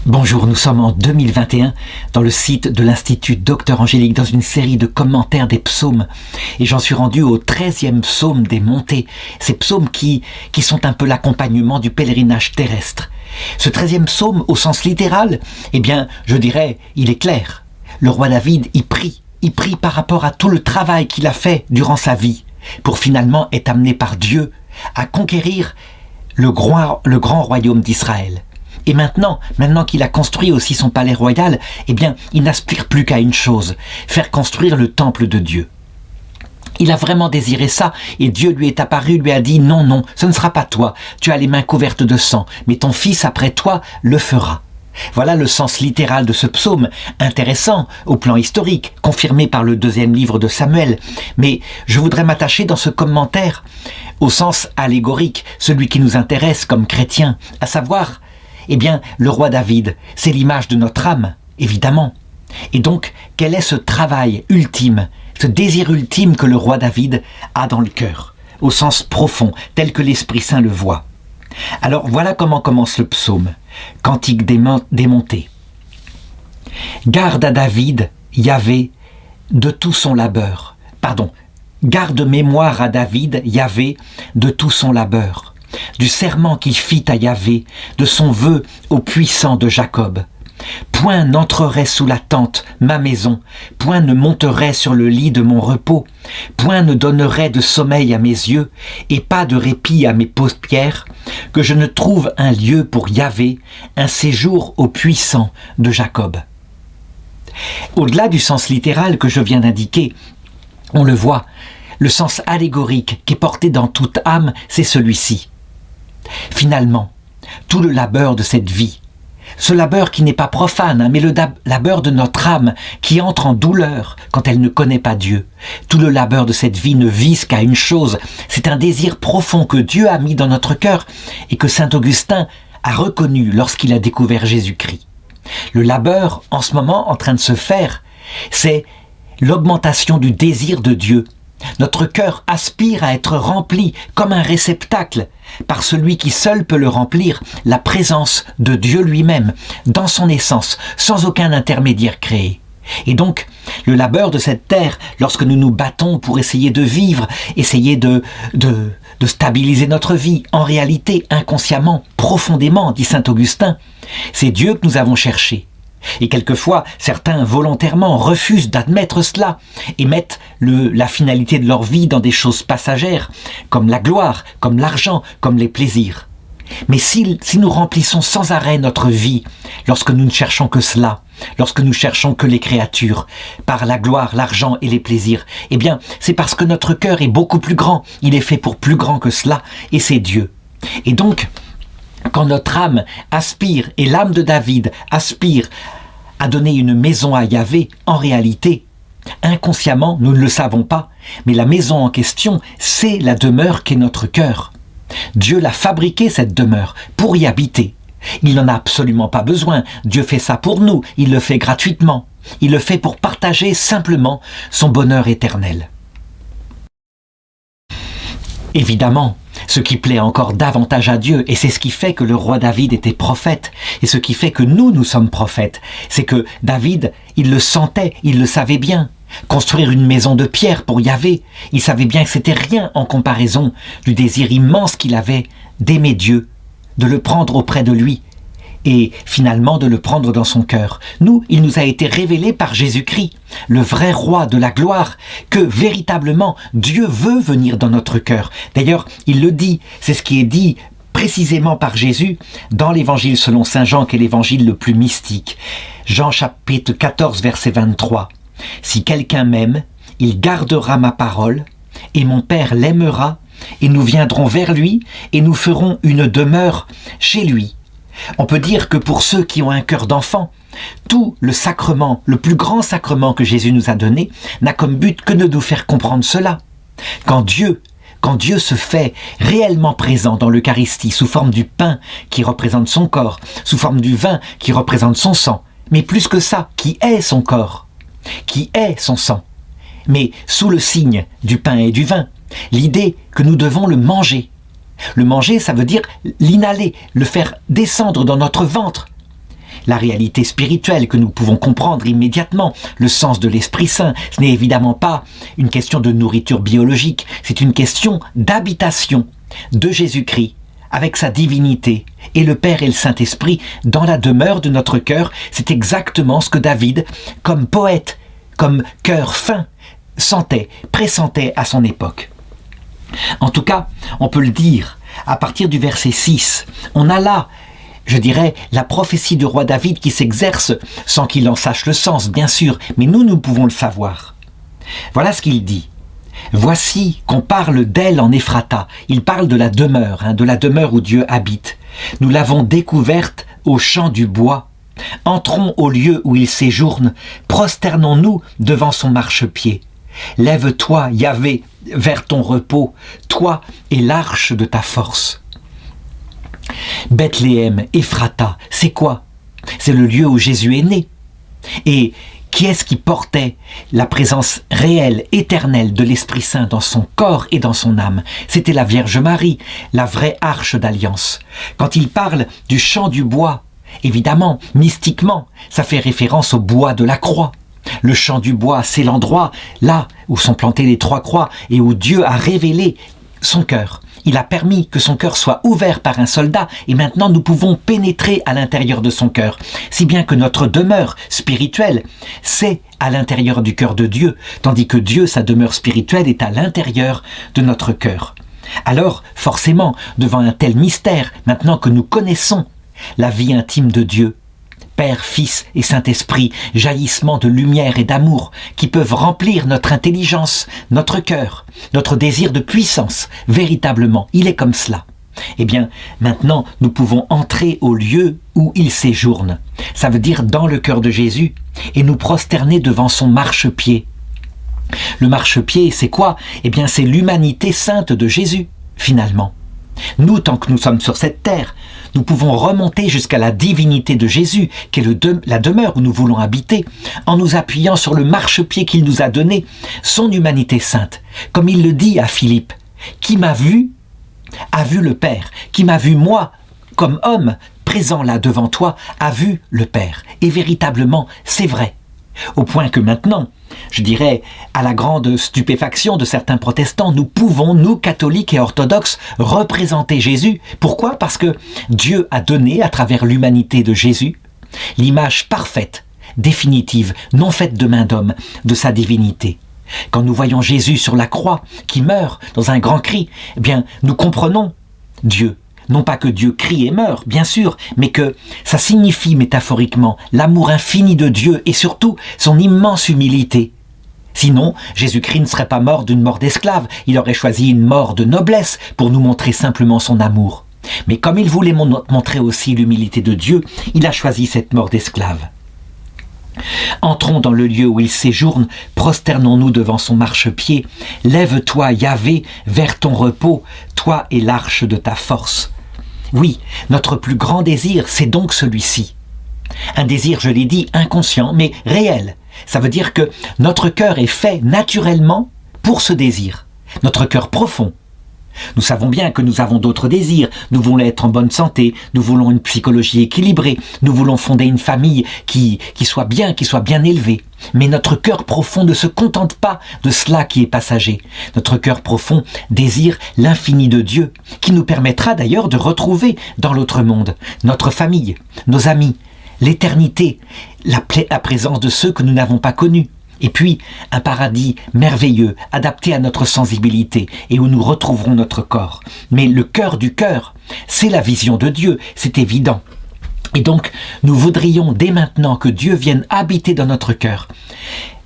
Bonjour, nous sommes en 2021 dans le site de l'Institut Docteur Angélique dans une série de commentaires des psaumes et j'en suis rendu au 13e psaume des montées, ces psaumes qui sont un peu l'accompagnement du pèlerinage terrestre. Ce 13e psaume au sens littéral, eh bien je dirais, il est clair. Le roi David il prie par rapport à tout le travail qu'il a fait durant sa vie pour finalement être amené par Dieu à conquérir le grand royaume d'Israël. Et maintenant qu'il a construit aussi son palais royal, eh bien, il n'aspire plus qu'à une chose, faire construire le temple de Dieu. Il a vraiment désiré ça, et Dieu lui est apparu, lui a dit « Non, ce ne sera pas toi, tu as les mains couvertes de sang, mais ton fils après toi le fera. » Voilà le sens littéral de ce psaume, intéressant au plan historique, confirmé par le 2e livre de Samuel. Mais je voudrais m'attacher dans ce commentaire au sens allégorique, celui qui nous intéresse comme chrétiens, à savoir, eh bien, le roi David, c'est l'image de notre âme, évidemment. Et donc, quel est ce travail ultime, ce désir ultime que le roi David a dans le cœur, au sens profond, tel que l'Esprit Saint le voit. Alors, voilà comment commence le psaume, cantique des montées. Garde à David, Yahvé, de tout son labeur. Garde mémoire à David, Yahvé, de tout son labeur. Du serment qu'il fit à Yahvé, de son vœu au puissant de Jacob. Point n'entrerait sous la tente, ma maison, point ne monterait sur le lit de mon repos, point ne donnerait de sommeil à mes yeux, et pas de répit à mes paupières, que je ne trouve un lieu pour Yahvé, un séjour au puissant de Jacob. Au-delà du sens littéral que je viens d'indiquer, on le voit, le sens allégorique qui est porté dans toute âme, c'est celui-ci. Finalement, tout le labeur de cette vie, ce labeur qui n'est pas profane, mais le labeur de notre âme qui entre en douleur quand elle ne connaît pas Dieu, tout le labeur de cette vie ne vise qu'à une chose, c'est un désir profond que Dieu a mis dans notre cœur et que saint Augustin a reconnu lorsqu'il a découvert Jésus-Christ. Le labeur, en ce moment, en train de se faire, c'est l'augmentation du désir de Dieu. Notre cœur aspire à être rempli comme un réceptacle par celui qui seul peut le remplir, la présence de Dieu lui-même, dans son essence, sans aucun intermédiaire créé. Et donc, le labeur de cette terre, lorsque nous nous battons pour essayer de vivre, essayer de stabiliser notre vie, en réalité, inconsciemment, profondément, dit saint Augustin, c'est Dieu que nous avons cherché. Et quelquefois, certains volontairement refusent d'admettre cela et mettent la finalité de leur vie dans des choses passagères, comme la gloire, comme l'argent, comme les plaisirs. Mais si nous remplissons sans arrêt notre vie, lorsque nous ne cherchons que cela, lorsque nous cherchons que les créatures, par la gloire, l'argent et les plaisirs, eh bien, c'est parce que notre cœur est beaucoup plus grand, il est fait pour plus grand que cela, et c'est Dieu. Et donc, quand notre âme aspire, et l'âme de David aspire à donner une maison à Yahvé, en réalité, inconsciemment, nous ne le savons pas, mais la maison en question, c'est la demeure qu'est notre cœur. Dieu l'a fabriquée, cette demeure, pour y habiter. Il n'en a absolument pas besoin. Dieu fait ça pour nous, il le fait gratuitement. Il le fait pour partager simplement son bonheur éternel. Évidemment, ce qui plaît encore davantage à Dieu, et c'est ce qui fait que le roi David était prophète, et ce qui fait que nous sommes prophètes, c'est que David, il le sentait, il le savait bien. Construire une maison de pierre pour Yahvé, il savait bien que c'était rien en comparaison du désir immense qu'il avait d'aimer Dieu, de le prendre auprès de lui, et finalement de le prendre dans son cœur. Nous, il nous a été révélé par Jésus-Christ, le vrai roi de la gloire, que véritablement Dieu veut venir dans notre cœur. D'ailleurs, il le dit, c'est ce qui est dit précisément par Jésus dans l'évangile selon saint Jean, qui est l'évangile le plus mystique. Jean chapitre 14, verset 23. « Si quelqu'un m'aime, il gardera ma parole, et mon Père l'aimera, et nous viendrons vers lui, et nous ferons une demeure chez lui. » On peut dire que pour ceux qui ont un cœur d'enfant, tout le sacrement, le plus grand sacrement que Jésus nous a donné, n'a comme but que de nous faire comprendre cela. Quand Dieu se fait réellement présent dans l'Eucharistie sous forme du pain qui représente son corps, sous forme du vin qui représente son sang, mais plus que ça, qui est son corps, qui est son sang, mais sous le signe du pain et du vin, l'idée que nous devons le manger. Le manger, ça veut dire l'inhaler, le faire descendre dans notre ventre. la réalité spirituelle que nous pouvons comprendre immédiatement, le sens de l'Esprit Saint. Ce n'est évidemment pas une question de nourriture biologique, c'est une question d'habitation de Jésus-Christ avec sa divinité et le Père et le Saint-Esprit dans la demeure de notre cœur. C'est exactement ce que David, comme poète, comme cœur fin, sentait, pressentait à son époque. En tout cas, on peut le dire, à partir du verset 6, on a là, je dirais, la prophétie du roi David qui s'exerce sans qu'il en sache le sens, bien sûr, mais nous pouvons le savoir. Voilà ce qu'il dit. Voici qu'on parle d'elle en Ephrata. Il parle de la demeure où Dieu habite. Nous l'avons découverte au champ du bois. Entrons au lieu où il séjourne. Prosternons-nous devant son marchepied. Lève-toi, Yahvé, vers ton repos, toi et l'arche de ta force. Bethléem, Ephrata, c'est quoi? C'est le lieu où Jésus est né. Et qui est-ce qui portait la présence réelle, éternelle de l'Esprit Saint dans son corps et dans son âme? C'était la Vierge Marie, la vraie arche d'alliance. Quand il parle du champ du bois, évidemment, mystiquement, ça fait référence au bois de la croix. Le champ du bois, c'est l'endroit là où sont plantées les 3 croix et où Dieu a révélé son cœur. Il a permis que son cœur soit ouvert par un soldat et maintenant nous pouvons pénétrer à l'intérieur de son cœur. Si bien que notre demeure spirituelle, c'est à l'intérieur du cœur de Dieu, tandis que Dieu, sa demeure spirituelle, est à l'intérieur de notre cœur. Alors, forcément, devant un tel mystère, maintenant que nous connaissons la vie intime de Dieu, Père, Fils et Saint-Esprit, jaillissement de lumière et d'amour qui peuvent remplir notre intelligence, notre cœur, notre désir de puissance. Véritablement, il est comme cela. Eh bien, maintenant, nous pouvons entrer au lieu où il séjourne. Ça veut dire dans le cœur de Jésus et nous prosterner devant son marchepied. Le marchepied, c'est quoi? Eh bien, c'est l'humanité sainte de Jésus, finalement. Nous, tant que nous sommes sur cette terre, nous pouvons remonter jusqu'à la divinité de Jésus, qui est la demeure où nous voulons habiter, en nous appuyant sur le marchepied qu'il nous a donné, son humanité sainte. Comme il le dit à Philippe, « Qui m'a vu, a vu le Père. Qui m'a vu, moi, comme homme, présent là devant toi, a vu le Père. » Et véritablement, c'est vrai. Au point que maintenant, je dirais, à la grande stupéfaction de certains protestants, nous pouvons, nous, catholiques et orthodoxes, représenter Jésus. Pourquoi? Parce que Dieu a donné, à travers l'humanité de Jésus, l'image parfaite, définitive, non faite de main d'homme, de sa divinité. Quand nous voyons Jésus sur la croix, qui meurt dans un grand cri, eh bien, nous comprenons Dieu. Non pas que Dieu crie et meurt, bien sûr, mais que ça signifie métaphoriquement l'amour infini de Dieu et surtout son immense humilité. Sinon, Jésus-Christ ne serait pas mort d'une mort d'esclave, il aurait choisi une mort de noblesse pour nous montrer simplement son amour. Mais comme il voulait montrer aussi l'humilité de Dieu, il a choisi cette mort d'esclave. Entrons dans le lieu où il séjourne, prosternons-nous devant son marchepied. Lève-toi, Yahvé, vers ton repos, toi et l'arche de ta force. Oui, notre plus grand désir, c'est donc celui-ci. Un désir, je l'ai dit, inconscient, mais réel. Ça veut dire que notre cœur est fait naturellement pour ce désir. Notre cœur profond. Nous savons bien que nous avons d'autres désirs. Nous voulons être en bonne santé, nous voulons une psychologie équilibrée, nous voulons fonder une famille qui soit bien élevée. Mais notre cœur profond ne se contente pas de cela qui est passager. Notre cœur profond désire l'infini de Dieu, qui nous permettra d'ailleurs de retrouver dans l'autre monde notre famille, nos amis, l'éternité, la présence de ceux que nous n'avons pas connus. Et puis, un paradis merveilleux, adapté à notre sensibilité et où nous retrouverons notre corps. Mais le cœur du cœur, c'est la vision de Dieu, c'est évident. Et donc, nous voudrions dès maintenant que Dieu vienne habiter dans notre cœur.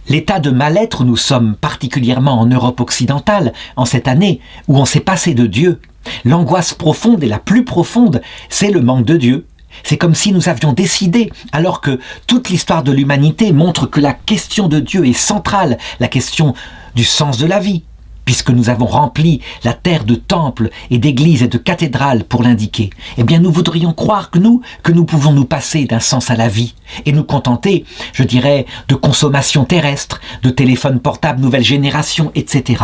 L'état de mal-être où nous sommes, particulièrement en Europe occidentale, en cette année où on s'est passé de Dieu, l'angoisse profonde et la plus profonde, c'est le manque de Dieu. C'est comme si nous avions décidé, alors que toute l'histoire de l'humanité montre que la question de Dieu est centrale, la question du sens de la vie, puisque nous avons rempli la terre de temples et d'églises et de cathédrales pour l'indiquer. Eh bien, nous voudrions croire que nous pouvons nous passer d'un sens à la vie et nous contenter, je dirais, de consommation terrestre, de téléphones portables nouvelle génération, etc.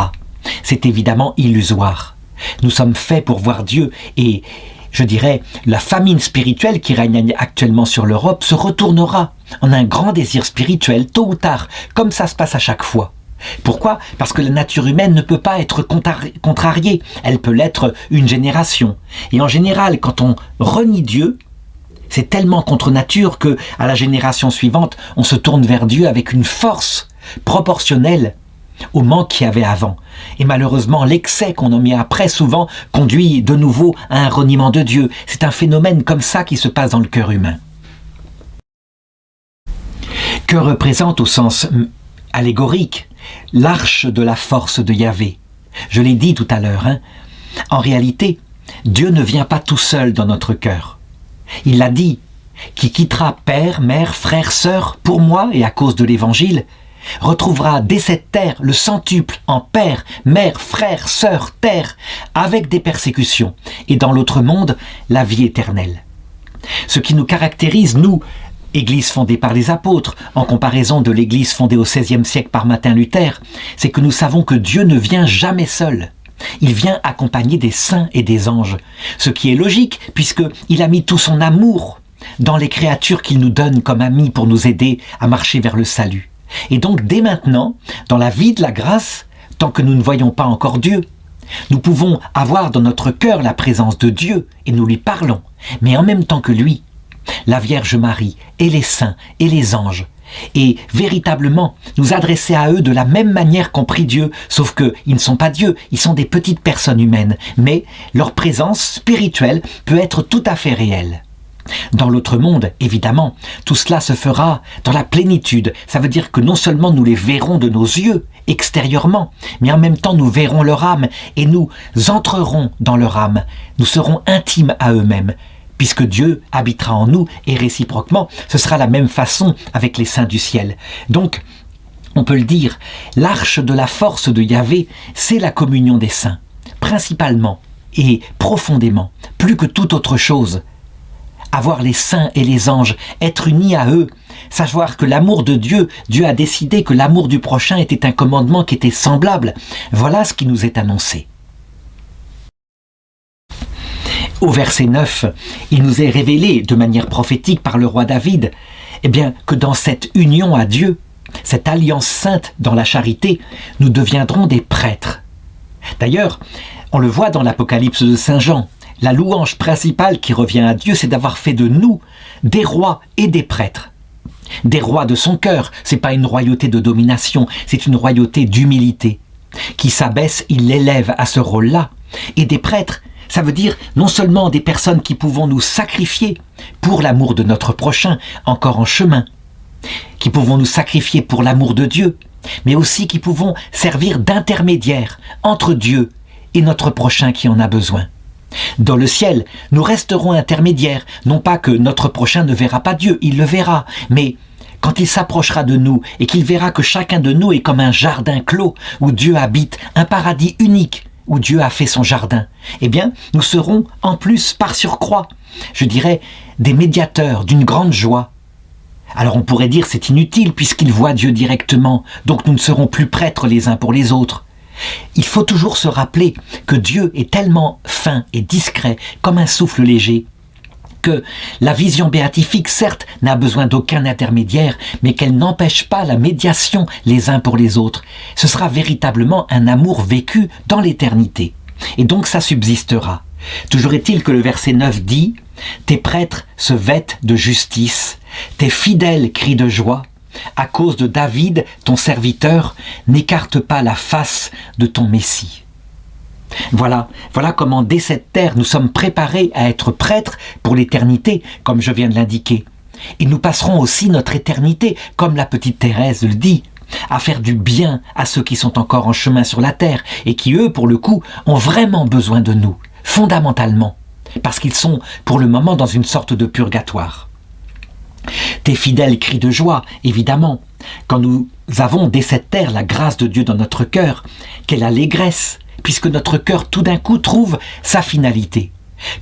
C'est évidemment illusoire. Nous sommes faits pour voir Dieu et je dirais, la famine spirituelle qui règne actuellement sur l'Europe se retournera en un grand désir spirituel, tôt ou tard, comme ça se passe à chaque fois. Pourquoi ? Parce que la nature humaine ne peut pas être contrariée, elle peut l'être une génération. Et en général, quand on renie Dieu, c'est tellement contre nature que, à la génération suivante, on se tourne vers Dieu avec une force proportionnelle au manque qu'il y avait avant. Et malheureusement, l'excès qu'on en met après souvent conduit de nouveau à un reniement de Dieu. C'est un phénomène comme ça qui se passe dans le cœur humain. Que représente au sens allégorique l'arche de la force de Yahvé? Je l'ai dit tout à l'heure, en réalité, Dieu ne vient pas tout seul dans notre cœur. Il l'a dit, qui quittera père, mère, frère, sœur, pour moi et à cause de l'Évangile, retrouvera dès cette terre le centuple en père, mère, frère, sœur, terre, avec des persécutions, et dans l'autre monde, la vie éternelle. Ce qui nous caractérise, nous, Église fondée par les apôtres, en comparaison de l'Église fondée au XVIe siècle par Martin Luther, c'est que nous savons que Dieu ne vient jamais seul. Il vient accompagné des saints et des anges, ce qui est logique puisqu'il a mis tout son amour dans les créatures qu'il nous donne comme amis pour nous aider à marcher vers le salut. Et donc dès maintenant, dans la vie de la grâce, tant que nous ne voyons pas encore Dieu, nous pouvons avoir dans notre cœur la présence de Dieu et nous lui parlons, mais en même temps que lui, la Vierge Marie et les saints et les anges, et véritablement nous adresser à eux de la même manière qu'ont pris Dieu, sauf qu'ils ne sont pas Dieu, ils sont des petites personnes humaines, mais leur présence spirituelle peut être tout à fait réelle. Dans l'autre monde, évidemment, tout cela se fera dans la plénitude. Ça veut dire que non seulement nous les verrons de nos yeux, extérieurement, mais en même temps nous verrons leur âme et nous entrerons dans leur âme. Nous serons intimes à eux-mêmes, puisque Dieu habitera en nous et réciproquement, ce sera la même façon avec les saints du ciel. Donc, on peut le dire, l'arche de la force de Yahvé, c'est la communion des saints, principalement et profondément, plus que toute autre chose. Avoir les saints et les anges, être unis à eux, savoir que l'amour de Dieu, Dieu a décidé que l'amour du prochain était un commandement qui était semblable. Voilà ce qui nous est annoncé. Au verset 9, il nous est révélé de manière prophétique par le roi David, que dans cette union à Dieu, cette alliance sainte dans la charité, nous deviendrons des prêtres. D'ailleurs, on le voit dans l'Apocalypse de Saint Jean, la louange principale qui revient à Dieu, c'est d'avoir fait de nous des rois et des prêtres. Des rois de son cœur, c'est pas une royauté de domination, c'est une royauté d'humilité. Qui s'abaisse, il l'élève à ce rôle-là. Et des prêtres, ça veut dire non seulement des personnes qui pouvons nous sacrifier pour l'amour de notre prochain, encore en chemin, qui pouvons nous sacrifier pour l'amour de Dieu, mais aussi qui pouvons servir d'intermédiaires entre Dieu et notre prochain qui en a besoin. Dans le ciel, nous resterons intermédiaires, non pas que notre prochain ne verra pas Dieu, il le verra, mais quand il s'approchera de nous et qu'il verra que chacun de nous est comme un jardin clos où Dieu habite, un paradis unique où Dieu a fait son jardin, nous serons en plus par surcroît, je dirais, des médiateurs d'une grande joie. Alors on pourrait dire c'est inutile puisqu'il voit Dieu directement, donc nous ne serons plus prêtres les uns pour les autres. Il faut toujours se rappeler que Dieu est tellement fin et discret comme un souffle léger que la vision béatifique, certes, n'a besoin d'aucun intermédiaire, mais qu'elle n'empêche pas la médiation les uns pour les autres. Ce sera véritablement un amour vécu dans l'éternité. Et donc ça subsistera. Toujours est-il que le verset 9 dit « Tes prêtres se vêtent de justice, tes fidèles crient de joie. À cause de David, ton serviteur, n'écarte pas la face de ton Messie. » Voilà comment dès cette terre nous sommes préparés à être prêtres pour l'éternité, comme je viens de l'indiquer. Et nous passerons aussi notre éternité, comme la petite Thérèse le dit, à faire du bien à ceux qui sont encore en chemin sur la terre et qui, eux, pour le coup, ont vraiment besoin de nous, fondamentalement, parce qu'ils sont pour le moment dans une sorte de purgatoire. Tes fidèles cris de joie, évidemment, quand nous avons dès cette terre la grâce de Dieu dans notre cœur, quelle allégresse, puisque notre cœur tout d'un coup trouve sa finalité.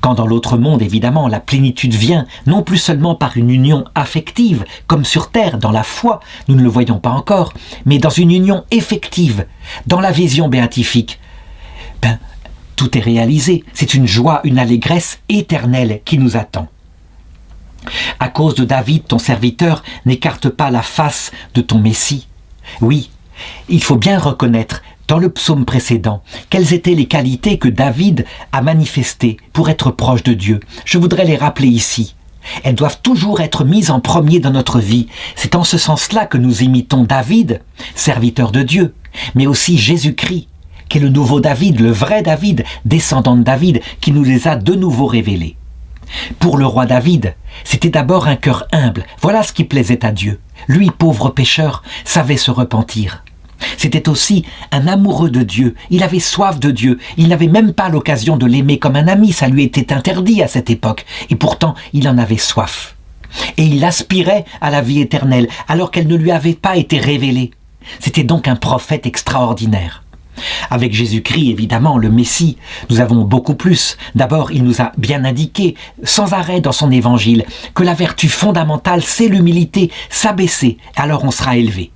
Quand dans l'autre monde, évidemment, la plénitude vient, non plus seulement par une union affective, comme sur terre, dans la foi, nous ne le voyons pas encore, mais dans une union effective, dans la vision béatifique. tout est réalisé. C'est une joie, une allégresse éternelle qui nous attend. À cause de David, ton serviteur, n'écarte pas la face de ton Messie. Oui, il faut bien reconnaître, dans le psaume précédent, quelles étaient les qualités que David a manifestées pour être proche de Dieu. Je voudrais les rappeler ici. Elles doivent toujours être mises en premier dans notre vie. C'est en ce sens-là que nous imitons David, serviteur de Dieu, mais aussi Jésus-Christ, qui est le nouveau David, le vrai David, descendant de David, qui nous les a de nouveau révélés. Pour le roi David, c'était d'abord un cœur humble. Voilà ce qui plaisait à Dieu. Lui, pauvre pécheur, savait se repentir. C'était aussi un amoureux de Dieu. Il avait soif de Dieu. Il n'avait même pas l'occasion de l'aimer comme un ami. Ça lui était interdit à cette époque. Et pourtant, il en avait soif. Et il aspirait à la vie éternelle, alors qu'elle ne lui avait pas été révélée. C'était donc un prophète extraordinaire. Avec Jésus-Christ, évidemment, le Messie, nous avons beaucoup plus. D'abord, il nous a bien indiqué, sans arrêt dans son évangile, que la vertu fondamentale, c'est l'humilité, s'abaisser, alors on sera élevé.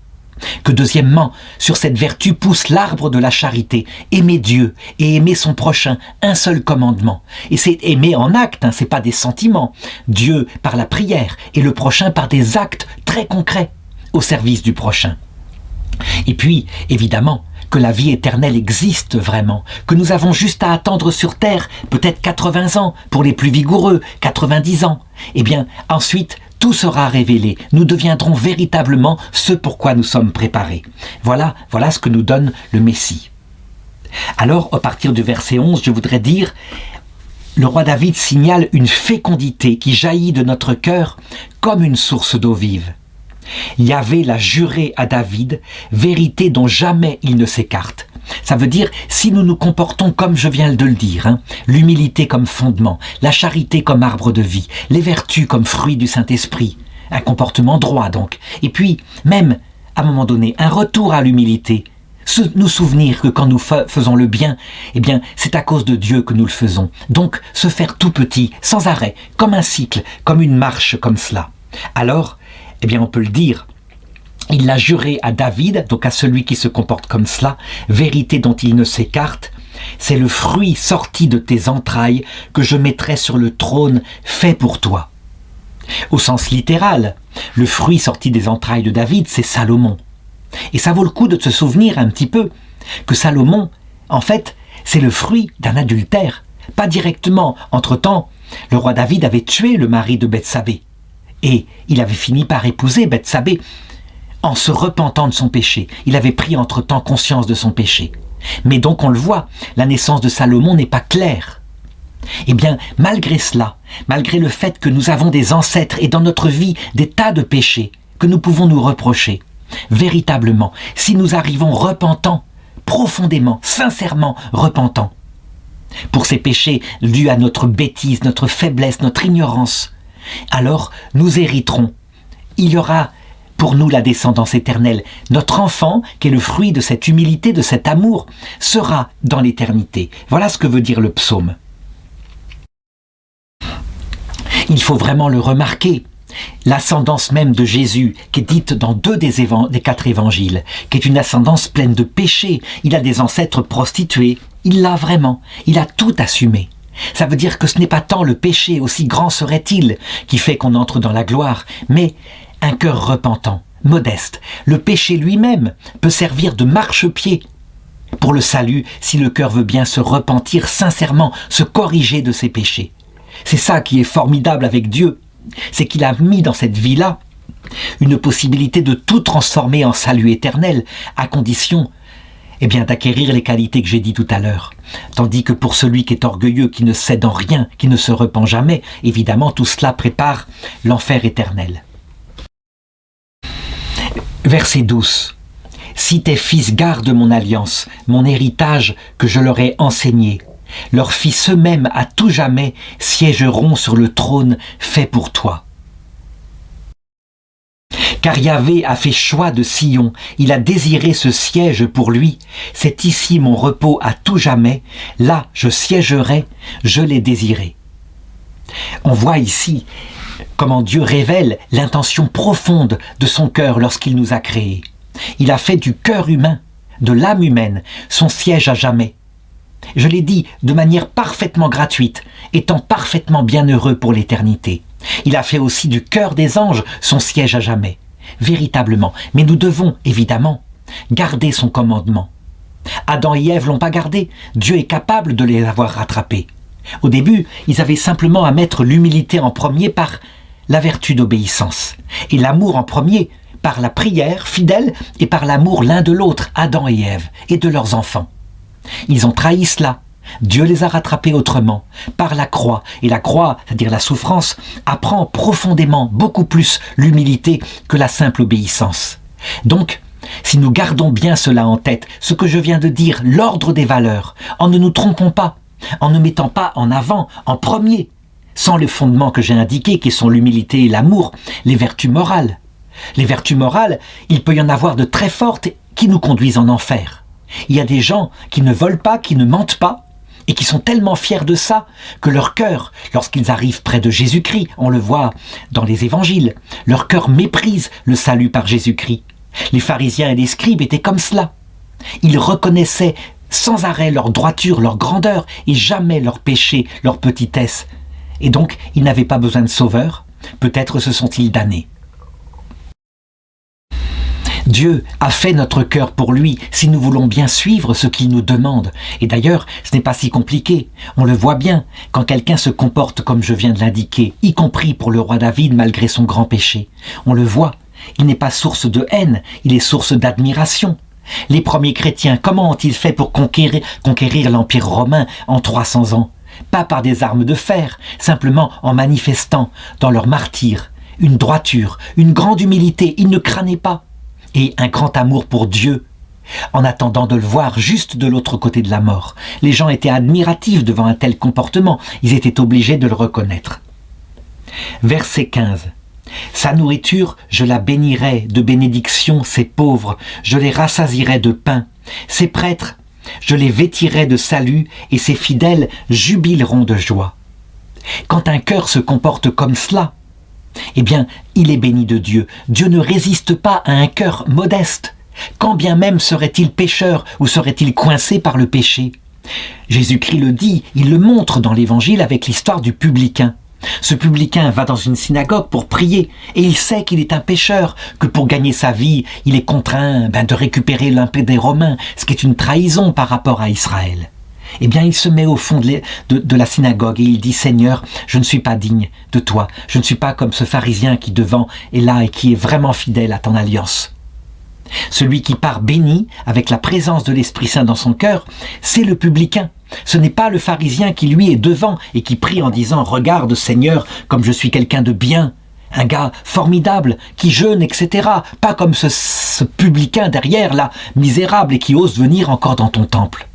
Que deuxièmement, sur cette vertu pousse l'arbre de la charité, aimer Dieu et aimer son prochain, un seul commandement. Et c'est aimer en acte, c'est pas des sentiments. Dieu par la prière et le prochain par des actes très concrets au service du prochain. Et puis, évidemment, que la vie éternelle existe vraiment, que nous avons juste à attendre sur terre, peut-être 80 ans, pour les plus vigoureux, 90 ans. Eh bien, ensuite, tout sera révélé. Nous deviendrons véritablement ce pourquoi nous sommes préparés. Voilà ce que nous donne le Messie. Alors, à partir du verset 11, je voudrais dire, le roi David signale une fécondité qui jaillit de notre cœur comme une source d'eau vive. Yahvé l'a juré à David, vérité dont jamais il ne s'écarte. Ça veut dire, si nous nous comportons comme je viens de le dire, l'humilité comme fondement, la charité comme arbre de vie, les vertus comme fruit du Saint-Esprit, un comportement droit donc, et puis même, à un moment donné, un retour à l'humilité, nous souvenir que quand nous faisons le bien, eh bien, c'est à cause de Dieu que nous le faisons. Donc, se faire tout petit, sans arrêt, comme un cycle, comme une marche comme cela. Alors, eh bien, on peut le dire, il l'a juré à David, donc à celui qui se comporte comme cela, vérité dont il ne s'écarte, c'est le fruit sorti de tes entrailles que je mettrai sur le trône fait pour toi. Au sens littéral, le fruit sorti des entrailles de David, c'est Salomon. Et ça vaut le coup de se souvenir un petit peu que Salomon, en fait, c'est le fruit d'un adultère. Pas directement. Entre-temps, le roi David avait tué le mari de Bethsabée. Et il avait fini par épouser Bethsabée en se repentant de son péché. Il avait pris entre-temps conscience de son péché. Mais donc on le voit, la naissance de Salomon n'est pas claire. Eh bien, malgré cela, malgré le fait que nous avons des ancêtres et dans notre vie des tas de péchés que nous pouvons nous reprocher, véritablement, si nous arrivons repentants, profondément, sincèrement repentants, pour ces péchés dus à notre bêtise, notre faiblesse, notre ignorance, alors nous hériterons. Il y aura pour nous la descendance éternelle. Notre enfant, qui est le fruit de cette humilité, de cet amour, sera dans l'éternité. Voilà ce que veut dire le psaume. Il faut vraiment le remarquer. L'ascendance même de Jésus, qui est dite dans 2 des 4 évangiles, qui est une ascendance pleine de péchés. Il a des ancêtres prostitués. Il l'a vraiment. Il a tout assumé. Ça veut dire que ce n'est pas tant le péché, aussi grand serait-il, qui fait qu'on entre dans la gloire, mais un cœur repentant, modeste. Le péché lui-même peut servir de marchepied pour le salut si le cœur veut bien se repentir sincèrement, se corriger de ses péchés. C'est ça qui est formidable avec Dieu, c'est qu'il a mis dans cette vie-là une possibilité de tout transformer en salut éternel, à condition d'acquérir les qualités que j'ai dit tout à l'heure. Tandis que pour celui qui est orgueilleux, qui ne cède en rien, qui ne se repent jamais, évidemment, tout cela prépare l'enfer éternel. Verset 12. Si tes fils gardent mon alliance, mon héritage que je leur ai enseigné, leurs fils eux-mêmes à tout jamais siégeront sur le trône fait pour toi. Car Yahvé a fait choix de Sion, il a désiré ce siège pour lui. C'est ici mon repos à tout jamais, là je siégerai, je l'ai désiré. On voit ici comment Dieu révèle l'intention profonde de son cœur lorsqu'il nous a créés. Il a fait du cœur humain, de l'âme humaine, son siège à jamais. je l'ai dit, de manière parfaitement gratuite, étant parfaitement bienheureux pour l'éternité. Il a fait aussi du cœur des anges son siège à jamais, véritablement. Mais nous devons, évidemment, garder son commandement. Adam et Ève l'ont pas gardé, Dieu est capable de les avoir rattrapés. Au début, ils avaient simplement à mettre l'humilité en premier par la vertu d'obéissance, et l'amour en premier par la prière fidèle et par l'amour l'un de l'autre, Adam et Ève, et de leurs enfants. Ils ont trahi cela. Dieu les a rattrapés autrement, par la croix. Et la croix, c'est-à-dire la souffrance, apprend profondément, beaucoup plus l'humilité que la simple obéissance. Donc, si nous gardons bien cela en tête, ce que je viens de dire, l'ordre des valeurs, en ne nous trompons pas, en ne mettant pas en avant, en premier, sans les fondements que j'ai indiqués, qui sont l'humilité et l'amour, les vertus morales. Les vertus morales, il peut y en avoir de très fortes qui nous conduisent en enfer. Il y a des gens qui ne volent pas, qui ne mentent pas, et qui sont tellement fiers de ça que leur cœur, lorsqu'ils arrivent près de Jésus-Christ, on le voit dans les évangiles, leur cœur méprise le salut par Jésus-Christ. Les pharisiens et les scribes étaient comme cela. Ils reconnaissaient sans arrêt leur droiture, leur grandeur, et jamais leur péché, leur petitesse. Et donc, ils n'avaient pas besoin de sauveur. Peut-être se sont-ils damnés. Dieu a fait notre cœur pour lui si nous voulons bien suivre ce qu'il nous demande. Et d'ailleurs, ce n'est pas si compliqué. On le voit bien quand quelqu'un se comporte comme je viens de l'indiquer, y compris pour le roi David malgré son grand péché. On le voit, il n'est pas source de haine, il est source d'admiration. Les premiers chrétiens, comment ont-ils fait pour conquérir l'Empire romain en 300 ans? Pas par des armes de fer, simplement en manifestant dans leur martyre une droiture, une grande humilité, ils ne crânaient pas. Et un grand amour pour Dieu, en attendant de le voir juste de l'autre côté de la mort. Les gens étaient admiratifs devant un tel comportement, ils étaient obligés de le reconnaître. Verset 15. Sa nourriture, je la bénirai de bénédictions, ses pauvres, je les rassasierai de pain. Ses prêtres, je les vêtirai de salut, et ses fidèles jubileront de joie. Quand un cœur se comporte comme cela, eh bien, il est béni de Dieu. Dieu ne résiste pas à un cœur modeste. Quand bien même serait-il pécheur ou serait-il coincé par le péché? Jésus-Christ le dit, il le montre dans l'Évangile avec l'histoire du publicain. Ce publicain va dans une synagogue pour prier et il sait qu'il est un pécheur, que pour gagner sa vie, il est contraint de récupérer l'impôt des Romains, ce qui est une trahison par rapport à Israël. Eh bien, il se met au fond de la synagogue et il dit « Seigneur, je ne suis pas digne de toi. Je ne suis pas comme ce pharisien qui devant est là et qui est vraiment fidèle à ton alliance. » Celui qui part béni, avec la présence de l'Esprit Saint dans son cœur, c'est le publicain. Ce n'est pas le pharisien qui lui est devant et qui prie en disant « Regarde Seigneur, comme je suis quelqu'un de bien. » Un gars formidable, qui jeûne, etc. Pas comme ce publicain derrière, là, misérable et qui ose venir encore dans ton temple.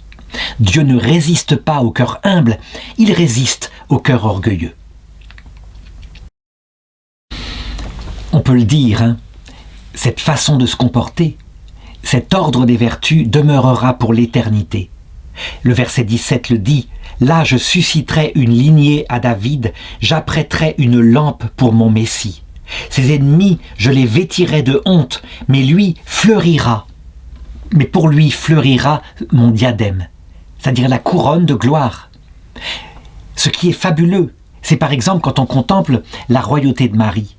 Dieu ne résiste pas au cœur humble, il résiste au cœur orgueilleux. On peut le dire, cette façon de se comporter, cet ordre des vertus demeurera pour l'éternité. Le verset 17 le dit, « Là je susciterai une lignée à David, j'apprêterai une lampe pour mon Messie. Ses ennemis, je les vêtirai de honte, mais lui fleurira. Mais pour lui fleurira mon diadème. » C'est-à-dire la couronne de gloire. Ce qui est fabuleux, c'est par exemple quand on contemple la royauté de Marie.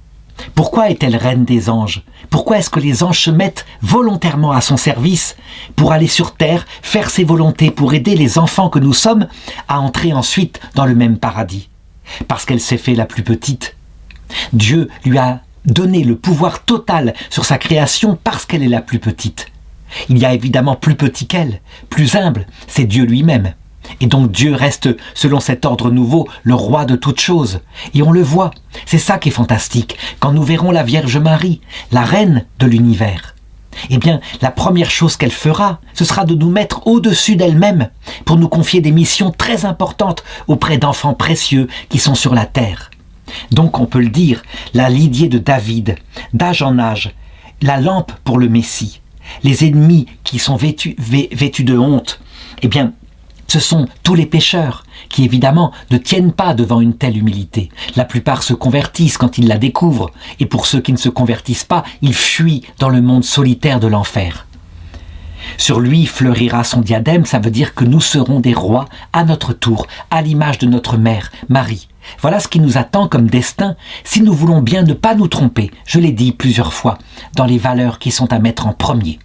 Pourquoi est-elle reine des anges? Pourquoi est-ce que les anges se mettent volontairement à son service pour aller sur terre, faire ses volontés, pour aider les enfants que nous sommes à entrer ensuite dans le même paradis? Parce qu'elle s'est fait la plus petite. Dieu lui a donné le pouvoir total sur sa création parce qu'elle est la plus petite. Il y a évidemment plus petit qu'elle, plus humble, c'est Dieu lui-même. Et donc Dieu reste, selon cet ordre nouveau, le roi de toutes choses. Et on le voit, c'est ça qui est fantastique, quand nous verrons la Vierge Marie, la reine de l'univers. Eh bien, la première chose qu'elle fera, ce sera de nous mettre au-dessus d'elle-même pour nous confier des missions très importantes auprès d'enfants précieux qui sont sur la terre. Donc on peut le dire, la lignée de David, d'âge en âge, la lampe pour le Messie. Les ennemis qui sont vêtus de honte, eh bien, ce sont tous les pécheurs qui, évidemment, ne tiennent pas devant une telle humilité. La plupart se convertissent quand ils la découvrent, et pour ceux qui ne se convertissent pas, ils fuient dans le monde solitaire de l'enfer. Sur lui fleurira son diadème, ça veut dire que nous serons des rois à notre tour, à l'image de notre mère, Marie. Voilà ce qui nous attend comme destin, si nous voulons bien ne pas nous tromper, je l'ai dit plusieurs fois, dans les valeurs qui sont à mettre en premier.